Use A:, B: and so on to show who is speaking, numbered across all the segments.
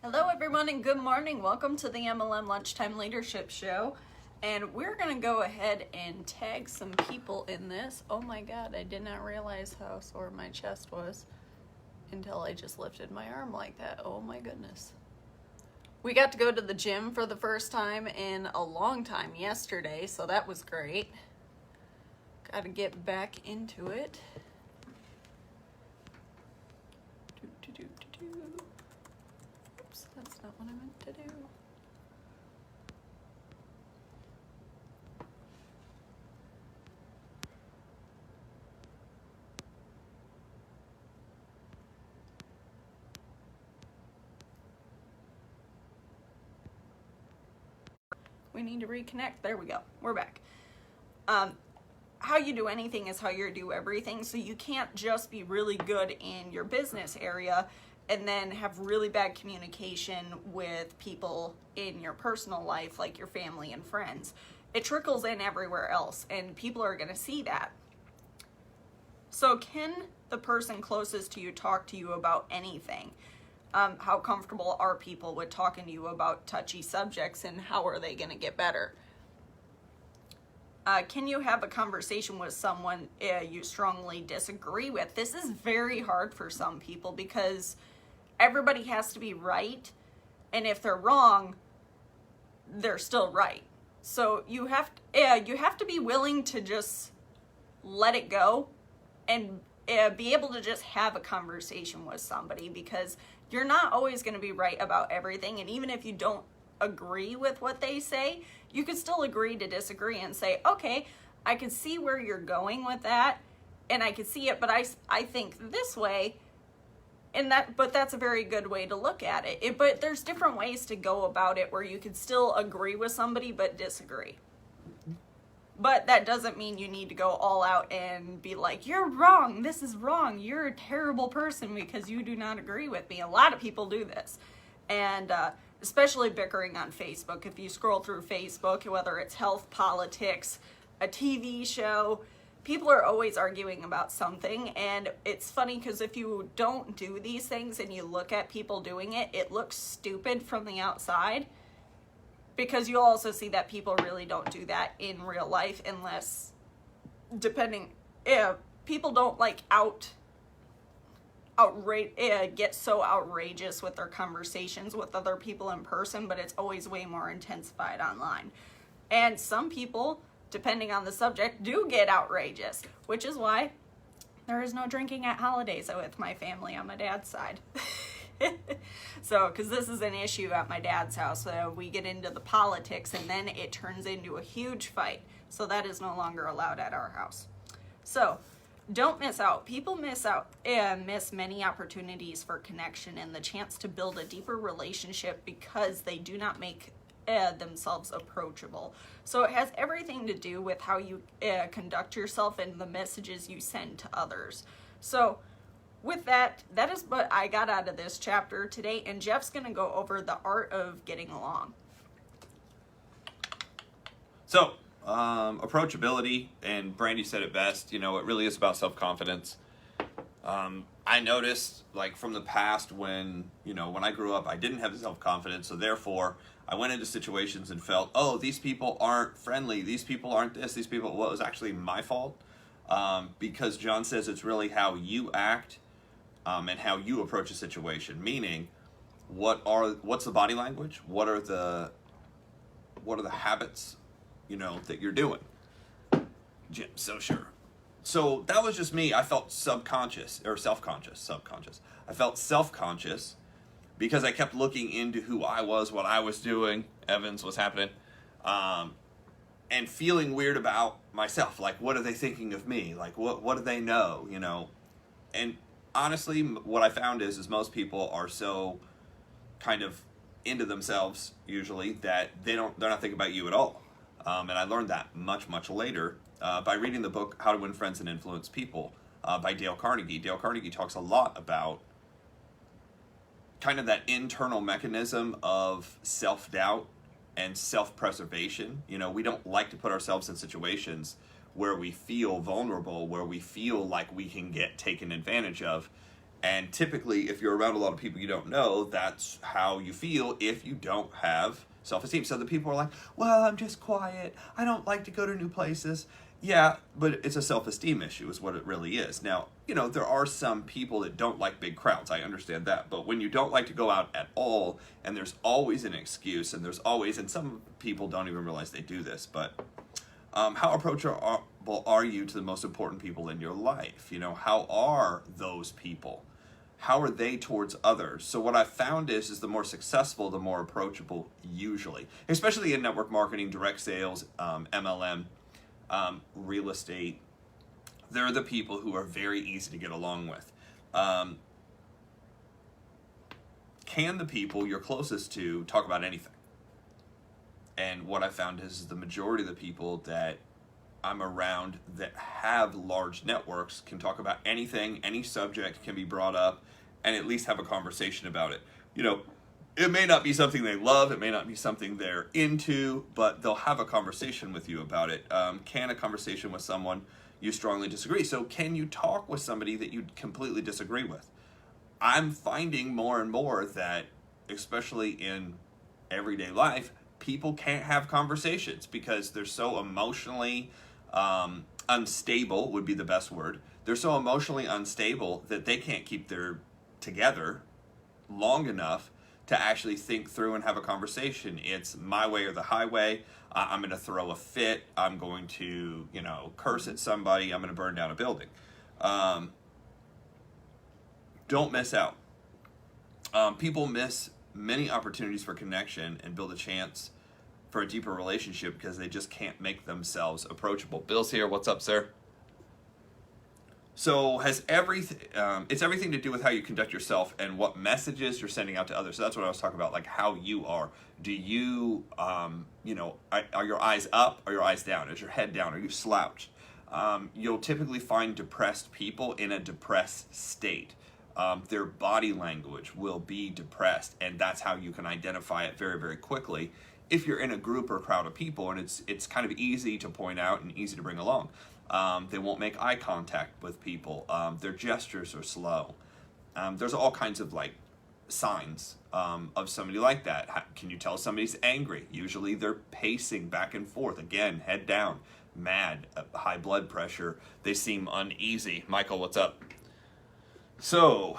A: Hello everyone and good morning. Welcome to the MLM Lunchtime Leadership Show. And we're going to go ahead and tag some people in this. Oh my God, I did not realize how sore my chest was until I just lifted my arm like that. Oh my goodness. We got to go to the gym for the first time in a long time yesterday, so that was great. Got to get back into it. Oops, that's not what I meant to do. We need to reconnect. There we go. We're back. How you do anything is how you do everything. So you can't just be really good in your business area and then have really bad communication with people in your personal life, like your family and friends. It trickles in everywhere else, and people are going to see that. So can the person closest to you talk to you about anything? How comfortable are people with talking to you about touchy subjects, and how are they going to get better? Can you have a conversation with someone you strongly disagree with? This is very hard for some people because everybody has to be right, and if they're wrong, they're still right. So you have to be willing to just let it go and be able to just have a conversation with somebody, because you're not always going to be right about everything. And even if you don't agree with what they say, you can still agree to disagree and say, okay, I can see where you're going with that, and I can see it, but I think this way, but that's a very good way to look at it. But there's different ways to go about it where you can still agree with somebody but disagree. But that doesn't mean you need to go all out and be like, you're wrong, this is wrong, you're a terrible person because you do not agree with me. A lot of people do this. And especially bickering on Facebook. If you scroll through Facebook, whether it's health, politics, a TV show, people are always arguing about something. And it's funny because if you don't do these things and you look at people doing it, it looks stupid from the outside. Because you'll also see that people really don't do that in real life unless, people don't like get so outrageous with their conversations with other people in person, but it's always way more intensified online. And some people, depending on the subject, do get outrageous, which is why there is no drinking at holidays with my family on my dad's side. So, because this is an issue at my dad's house, we get into the politics and then it turns into a huge fight. So that is no longer allowed at our house. So don't miss out. People miss many opportunities for connection and the chance to build a deeper relationship because they do not make themselves approachable. So it has everything to do with how you conduct yourself and the messages you send to others. So with that, that is what I got out of this chapter today, and Jeff's going to go over the art of getting along.
B: So, approachability, and Brandy said it best, it really is about self-confidence. I noticed, like, from the past when I grew up, I didn't have self-confidence, so therefore, I went into situations and felt, oh, these people aren't friendly, these people aren't this, these people, well, it was actually my fault, because John says it's really how you act, and how you approach a situation. Meaning, what's the body language? What are the habits, that you're doing? Jim, so sure. So that was just me. I felt self-conscious. I felt self-conscious because I kept looking into who I was, what I was doing, Evans, what's happening, and feeling weird about myself. Like, what are they thinking of me? Like, what do they know? And honestly, what I found is most people are so kind of into themselves usually that they're not thinking about you at all. And I learned that much, much later by reading the book How to Win Friends and Influence People by Dale Carnegie. Dale Carnegie talks a lot about kind of that internal mechanism of self-doubt and self-preservation. We don't like to put ourselves in situations where we feel vulnerable, where we feel like we can get taken advantage of. And typically, if you're around a lot of people you don't know, that's how you feel if you don't have self-esteem. So the people are like, well, I'm just quiet. I don't like to go to new places. Yeah, but it's a self-esteem issue is what it really is. Now, there are some people that don't like big crowds. I understand that. But when you don't like to go out at all, and there's always an excuse, and and some people don't even realize they do this, but how approachable are you to the most important people in your life? How are those people? How are they towards others? So what I've found is the more successful, the more approachable usually, especially in network marketing, direct sales, MLM, real estate. They're the people who are very easy to get along with. Can the people you're closest to talk about anything? And what I found is the majority of the people that I'm around that have large networks can talk about anything, any subject can be brought up, and at least have a conversation about it. It may not be something they love, it may not be something they're into, but they'll have a conversation with you about it. Can a conversation with someone you strongly disagree? So can you talk with somebody that you completely disagree with? I'm finding more and more that, especially in everyday life, people can't have conversations because they're so emotionally unstable, would be the best word. They're so emotionally unstable that they can't keep their together long enough to actually think through and have a conversation. It's my way or the highway. I'm going to throw a fit. I'm going to, curse at somebody. I'm going to burn down a building. Don't miss out. People miss many opportunities for connection and build a chance for a deeper relationship because they just can't make themselves approachable. Bill's here. What's up, sir? So it's everything to do with how you conduct yourself and what messages you're sending out to others. So that's what I was talking about, like how you are. Do you, are your eyes up? Are your eyes down? Is your head down? Are you slouched? You'll typically find depressed people in a depressed state. Their body language will be depressed, and that's how you can identify it very, very quickly if you're in a group or crowd of people, and it's kind of easy to point out and easy to bring along. They won't make eye contact with people. Their gestures are slow. There's all kinds of signs of somebody like that. Can you tell somebody's angry? Usually they're pacing back and forth. Again, head down, mad, high blood pressure. They seem uneasy. Michael, what's up? So,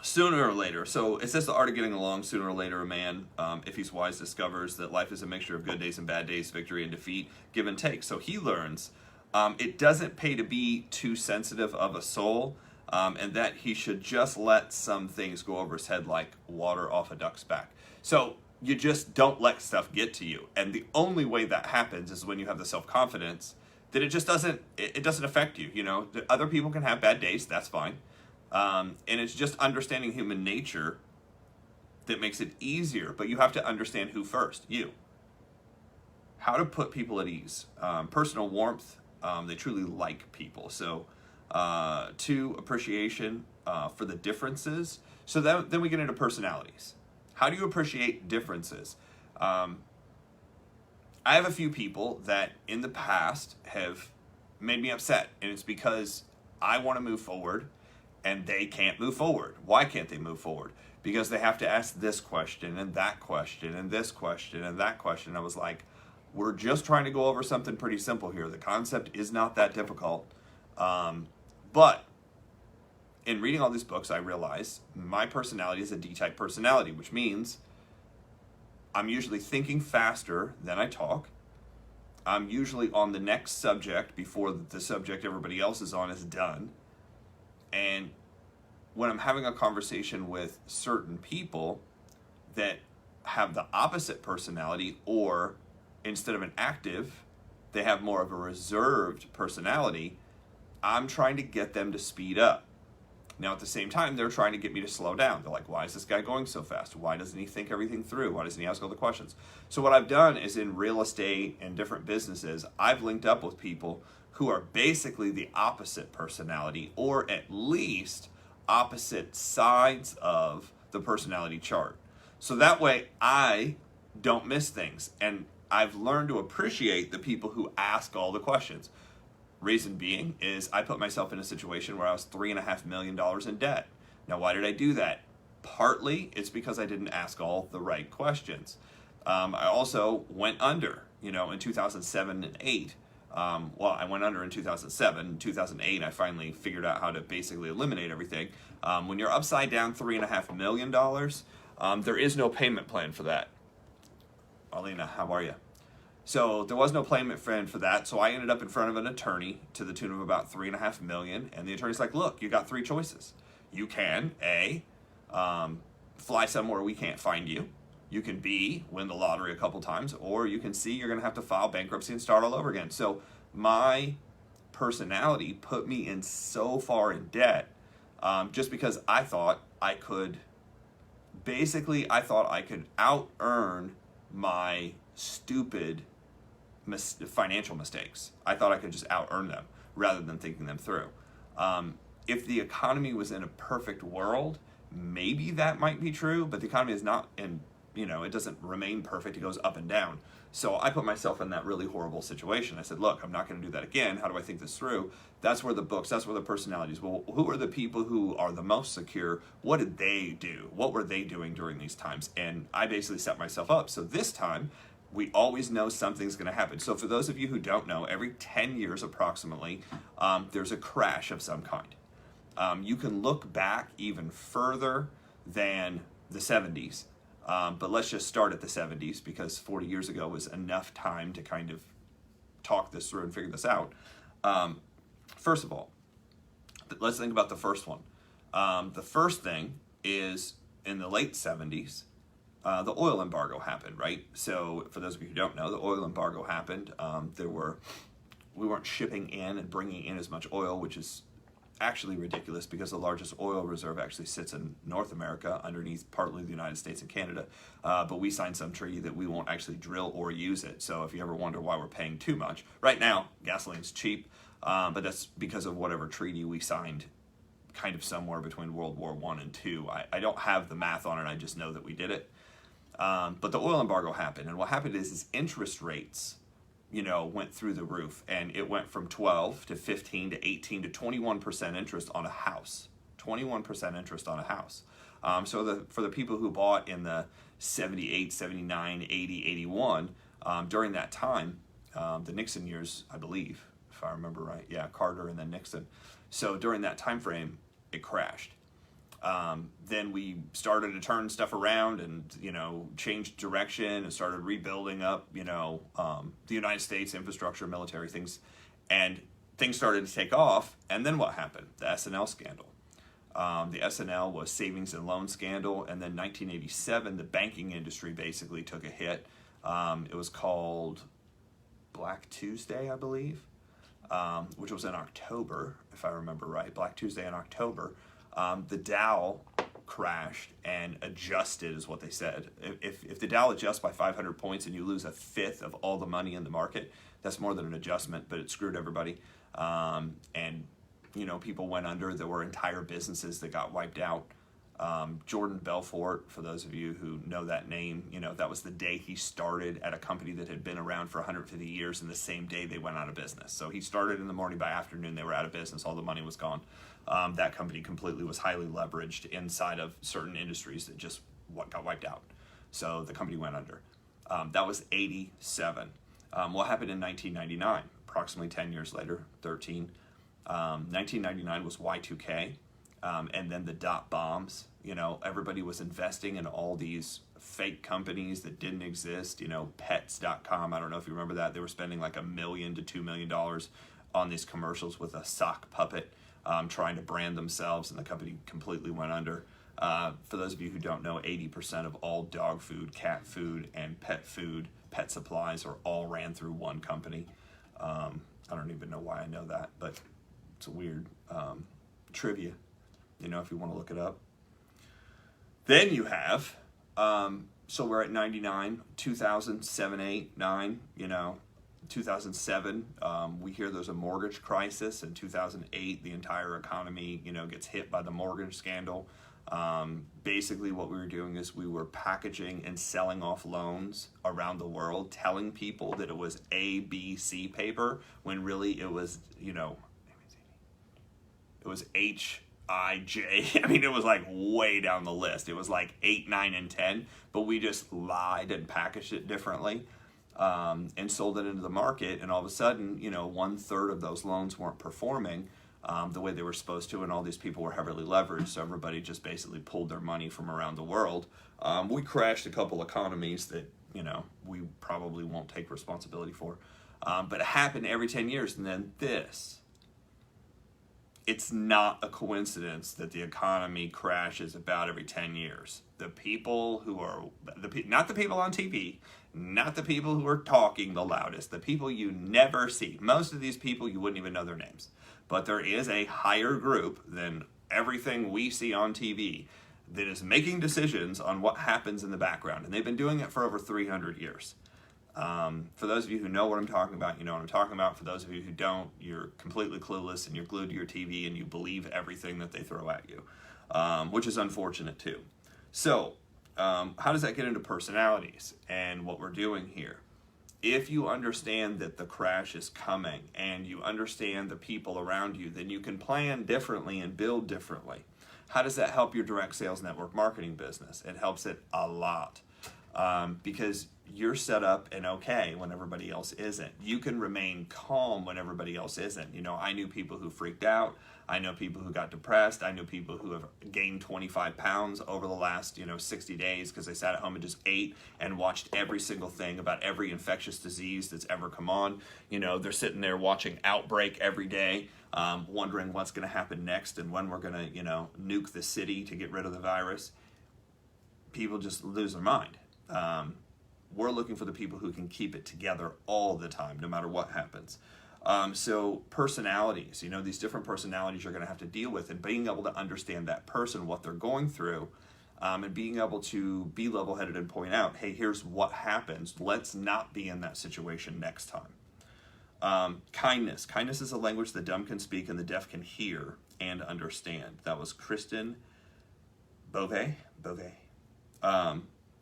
B: sooner or later, it says the art of getting along. Sooner or later, a man, if he's wise, discovers that life is a mixture of good days and bad days, victory and defeat, give and take. So he learns it doesn't pay to be too sensitive of a soul, and that he should just let some things go over his head like water off a duck's back. So you just don't let stuff get to you. And the only way that happens is when you have the self-confidence that it doesn't affect you. Other people can have bad days, that's fine. And it's just understanding human nature that makes it easier, but you have to understand who first, you. How to put people at ease. Personal warmth, they truly like people. So, 2, appreciation for the differences. So then we get into personalities. How do you appreciate differences? I have a few people that in the past have made me upset, and it's because I want to move forward and they can't move forward. Why can't they move forward? Because they have to ask this question and that question and this question and that question. I was like, we're just trying to go over something pretty simple here. The concept is not that difficult. But in reading all these books, I realized my personality is a D-type personality, which means I'm usually thinking faster than I talk. I'm usually on the next subject before the subject everybody else is on is done. And when I'm having a conversation with certain people that have the opposite personality, or instead of an active, they have more of a reserved personality, I'm trying to get them to speed up. Now, at the same time, they're trying to get me to slow down. They're like, why is this guy going so fast? Why doesn't he think everything through? Why doesn't he ask all the questions? So what I've done is in real estate and different businesses, I've linked up with people who are basically the opposite personality, or at least opposite sides of the personality chart. So that way I don't miss things. And I've learned to appreciate the people who ask all the questions. Reason being is I put myself in a situation where I was $3.5 million in debt. Now, why did I do that? Partly, it's because I didn't ask all the right questions. I also went under, in 2007 and 8. I went under in 2007. In 2008, I finally figured out how to basically eliminate everything. When you're upside down $3.5 million, there is no payment plan for that. Arlena, how are you? So there was no payment plan for that. So I ended up in front of an attorney to the tune of about $3.5 million. And the attorney's like, look, you got 3 choices. You can, A, fly somewhere we can't find you. You can, B, win the lottery a couple times. Or you can, C, you're going to have to file bankruptcy and start all over again. So my personality put me in so far in debt just because I thought I could out-earn my stupid financial mistakes. I thought I could just out-earn them rather than thinking them through. If the economy was in a perfect world, maybe that might be true, but the economy is not, and it doesn't remain perfect. It goes up and down. So I put myself in that really horrible situation. I said, look, I'm not going to do that again. How do I think this through? That's where the personalities, well, who are the people who are the most secure? What did they do? What were they doing during these times? And I basically set myself up. So this time, we always know something's going to happen. So for those of you who don't know, every 10 years approximately, there's a crash of some kind. You can look back even further than the 70s. But let's just start at the 70s because 40 years ago was enough time to kind of talk this through and figure this out. First of all, let's think about the first one. The first thing is in the late 70s, the oil embargo happened, right? So for those of you who don't know, the oil embargo happened. We weren't shipping in and bringing in as much oil, which is actually ridiculous because the largest oil reserve actually sits in North America underneath partly the United States and Canada. But we signed some treaty that we won't actually drill or use it. So if you ever wonder why we're paying too much, right now gasoline's cheap, but that's because of whatever treaty we signed kind of somewhere between World War I and II. I don't have the math on it, I just know that we did it. But the oil embargo happened, and what happened is interest rates went through the roof, and it went from 12 to 15 to 18 to 21% interest on a house. 21% interest on a house. So for the people who bought in the 78, 79, 80, 81, during that time, the Nixon years, I believe, if I remember right, yeah, Carter and then Nixon. So during that time frame, it crashed. Then we started to turn stuff around and, changed direction and started rebuilding up, the United States infrastructure, military things, and things started to take off. And then what happened? The S&L scandal. The S&L was savings and loan scandal. And then 1987, the banking industry basically took a hit. It was called Black Tuesday, I believe, which was in October, if I remember right. Black Tuesday in October. The Dow crashed and adjusted is what they said. If the Dow adjusts by 500 points and you lose a fifth of all the money in the market, that's more than an adjustment, but it screwed everybody. And people went under. There were entire businesses that got wiped out. Jordan Belfort, for those of you who know that name, that was the day he started at a company that had been around for 150 years, and the same day they went out of business. So he started in the morning, by afternoon they were out of business, all the money was gone. That company completely was highly leveraged inside of certain industries that just got wiped out. So the company went under. That was 87. What happened in 1999? Approximately 10 years later, 13. 1999 was Y2K. And then the dot bombs, everybody was investing in all these fake companies that didn't exist, pets.com. I don't know if you remember that. They were spending like $1 million to $2 million on these commercials with a sock puppet trying to brand themselves, and the company completely went under. For those of you who don't know, 80% of all dog food, cat food, and pet supplies are all ran through one company. I don't even know why I know that, but it's a weird trivia. If you want to look it up. Then you have, so we're at 99, 2000, 7, 8, 9, 2007, we hear there's a mortgage crisis. In 2008, the entire economy, gets hit by the mortgage scandal. Basically what we were doing is we were packaging and selling off loans around the world, telling people that it was ABC paper when really it was, you know, it was HIJ. I mean, it was like way down the list. It was like 8, 9, and 10, but we just lied and packaged it differently, and sold it into the market. And all of a sudden, you know, 1/3 of those loans weren't performing the way they were supposed to, and all these people were heavily leveraged, so everybody just basically pulled their money from around the world. We crashed a couple economies that, you know, we probably won't take responsibility for, but it happened every 10 years. And then it's not a coincidence that the economy crashes about every 10 years. The people who are, not the people on TV, not the people who are talking the loudest, the people you never see. Most of these people, you wouldn't even know their names. But there is a higher group than everything we see on TV that is making decisions on what happens in the background. And they've been doing it for over 300 years. For those of you who know what I'm talking about, you know what I'm talking about. For those of you who don't, you're completely clueless and you're glued to your TV and you believe everything that they throw at you, which is unfortunate too. So, how does that get into personalities and what we're doing here? If you understand that the crash is coming and you understand the people around you, then you can plan differently and build differently. How does that help your direct sales network marketing business? It helps it a lot, because you're set up and okay when everybody else isn't. You can remain calm when everybody else isn't. You know, I knew people who freaked out. I know people who got depressed. I know people who have gained 25 pounds over the last, 60 days because they sat at home and just ate and watched every single thing about every infectious disease that's ever come on. You know, they're sitting there watching Outbreak every day, wondering what's going to happen next and when we're going to, nuke the city to get rid of the virus. People just lose their mind. We're looking for the people who can keep it together all the time, no matter what happens. So personalities, these different personalities you're going to have to deal with, and being able to understand that person, what they're going through, and being able to be level-headed and point out, hey, here's what happens. Let's not be in that situation next time. Kindness. Kindness is a language the dumb can speak and the deaf can hear and understand. That was Kristen Bove.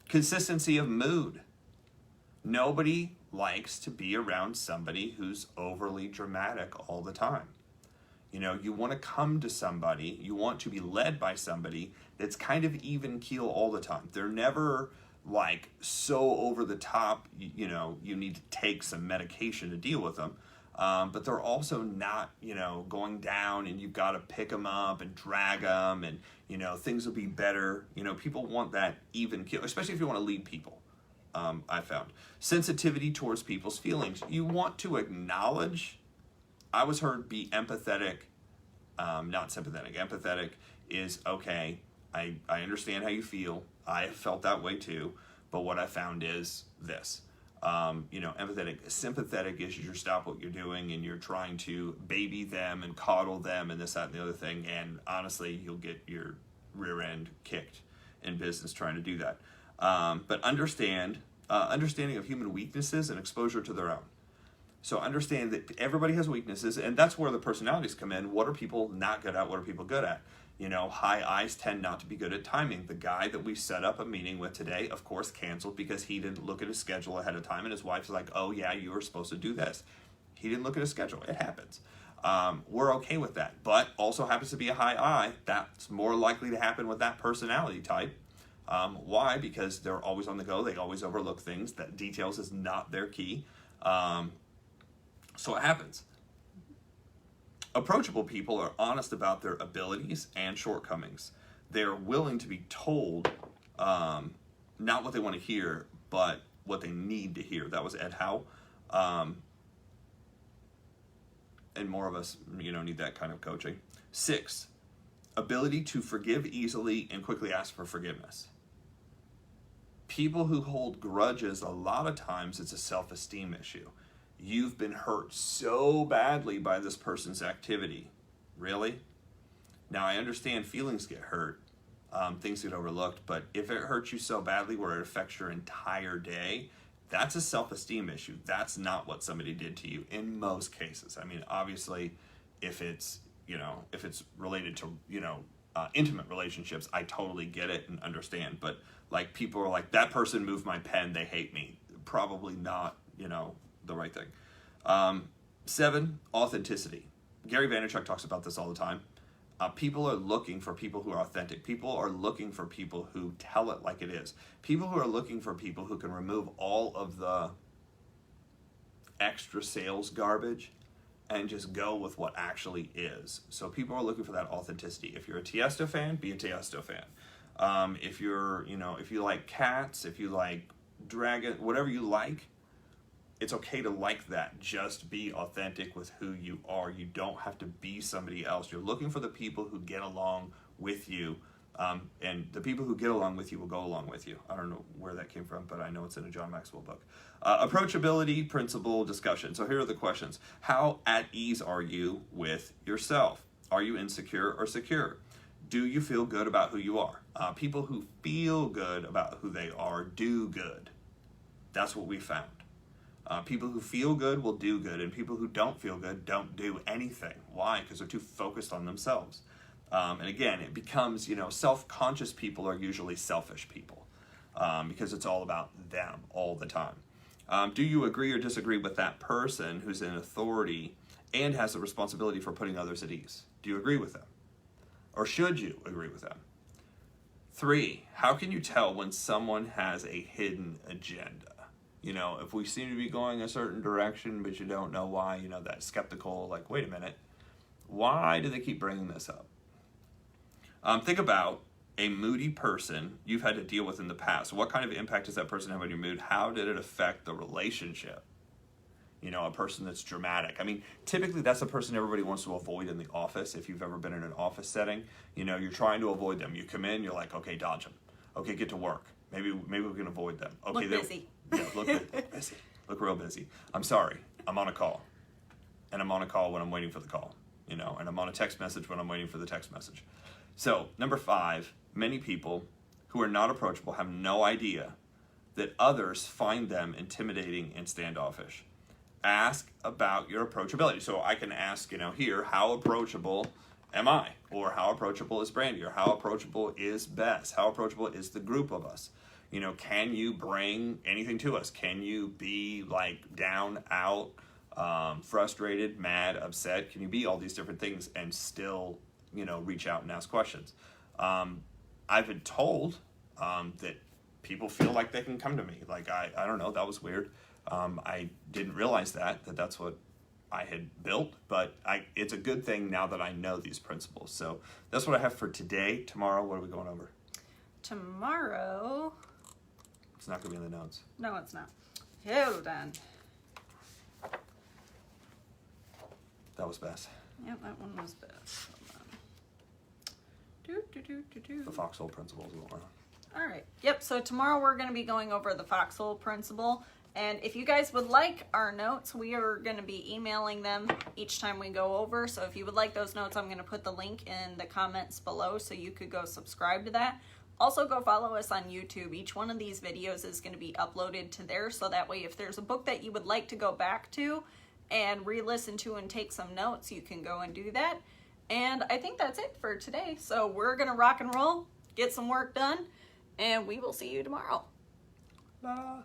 B: Consistency of mood. Nobody likes to be around somebody who's overly dramatic all the time. You want to come to somebody, you want to be led by somebody that's kind of even keel all the time. They're never like so over the top, you need to take some medication to deal with them. But they're also not, going down and you've got to pick them up and drag them and, things will be better. People want that even keel, especially if you want to lead people. I found sensitivity towards people's feelings. You want to acknowledge, I was heard be empathetic, not sympathetic. Empathetic is, okay, I understand how you feel. I have felt that way too. But what I found is this, empathetic. Sympathetic is you stop what you're doing and you're trying to baby them and coddle them and this, that, and the other thing. And honestly, you'll get your rear end kicked in business trying to do that. But understanding of human weaknesses and exposure to their own. So understand that everybody has weaknesses, and that's where the personalities come in. What are people not good at? What are people good at? High I's tend not to be good at timing. The guy that we set up a meeting with today, of course, canceled because he didn't look at his schedule ahead of time, and his wife's like, oh yeah, you were supposed to do this. He didn't look at his schedule. It happens. We're okay with that, but also happens to be a high I. That's more likely to happen with that personality type. Why? Because they're always on the go. They always overlook things. That details is not their key. So it happens. Approachable people are honest about their abilities and shortcomings. They're willing to be told not what they want to hear, but what they need to hear. That was Ed Howe. And more of us, need that kind of coaching. 6, ability to forgive easily and quickly ask for forgiveness. People who hold grudges, a lot of times it's a self-esteem issue. You've been hurt so badly by this person's activity. Really? Now, I understand feelings get hurt, things get overlooked, but if it hurts you so badly where it affects your entire day, that's a self-esteem issue. That's not what somebody did to you in most cases. I mean, obviously, if it's related to, intimate relationships, I totally get it and understand. But like people are like, that person moved my pen, they hate me. Probably not, the right thing. 7, authenticity. Gary Vaynerchuk talks about this all the time. People are looking for people who are authentic. People are looking for people who tell it like it is. People who are looking for people who can remove all of the extra sales garbage and just go with what actually is. So people are looking for that authenticity. If you're a Tiesto fan, be a Tiesto fan. If you're, if you like cats, if you like dragon, whatever you like, it's okay to like that. Just be authentic with who you are. You don't have to be somebody else. You're looking for the people who get along with you. And the people who get along with you will go along with you. I don't know where that came from, but I know it's in a John Maxwell book. Approachability, principle, discussion. So here are the questions. How at ease are you with yourself? Are you insecure or secure? Do you feel good about who you are? People who feel good about who they are do good. That's what we found. People who feel good will do good, and people who don't feel good don't do anything. Why? Because they're too focused on themselves. And again, it becomes, self-conscious people are usually selfish people because it's all about them all the time. Do you agree or disagree with that person who's in authority and has the responsibility for putting others at ease? Do you agree with them? Or should you agree with them? 3, how can you tell when someone has a hidden agenda? If we seem to be going a certain direction, but you don't know why, that skeptical, like, wait a minute, why do they keep bringing this up? Think about a moody person you've had to deal with in the past. What kind of impact does that person have on your mood? How did it affect the relationship? A person that's dramatic. I mean, typically that's the person everybody wants to avoid in the office. If you've ever been in an office setting, you're trying to avoid them. You come in, you're like, okay, dodge them. Okay, get to work. Maybe we can avoid them. Okay,
A: look busy.
B: Yeah, look busy. Look real busy. I'm sorry. I'm on a call. And I'm on a call when I'm waiting for the call. And I'm on a text message when I'm waiting for the text message. So, number 5, many people who are not approachable have no idea that others find them intimidating and standoffish. Ask about your approachability. So I can ask, here, how approachable am I? Or how approachable is Brandy? Or how approachable is Bess? How approachable is the group of us? Can you bring anything to us? Can you be like down, out, frustrated, mad, upset? Can you be all these different things and still, reach out and ask questions? I've been told that people feel like they can come to me. Like, I don't know, that was weird. I didn't realize that's what I had built, but it's a good thing now that I know these principles. So that's what I have for today. Tomorrow, what are we going over?
A: Tomorrow...
B: It's not going to be in the notes.
A: No, it's not. Hold on.
B: That was Bess.
A: Yep, that one was Bess.
B: The foxhole principle is what we're on.
A: All right. Yep, so tomorrow we're going to be going over the foxhole principle. And if you guys would like our notes, we are going to be emailing them each time we go over. So if you would like those notes, I'm going to put the link in the comments below so you could go subscribe to that. Also, go follow us on YouTube. Each one of these videos is going to be uploaded to there, so that way if there's a book that you would like to go back to and re-listen to and take some notes, you can go and do that. And I think that's it for today. So we're going to rock and roll, get some work done, and we will see you tomorrow.
B: Bye.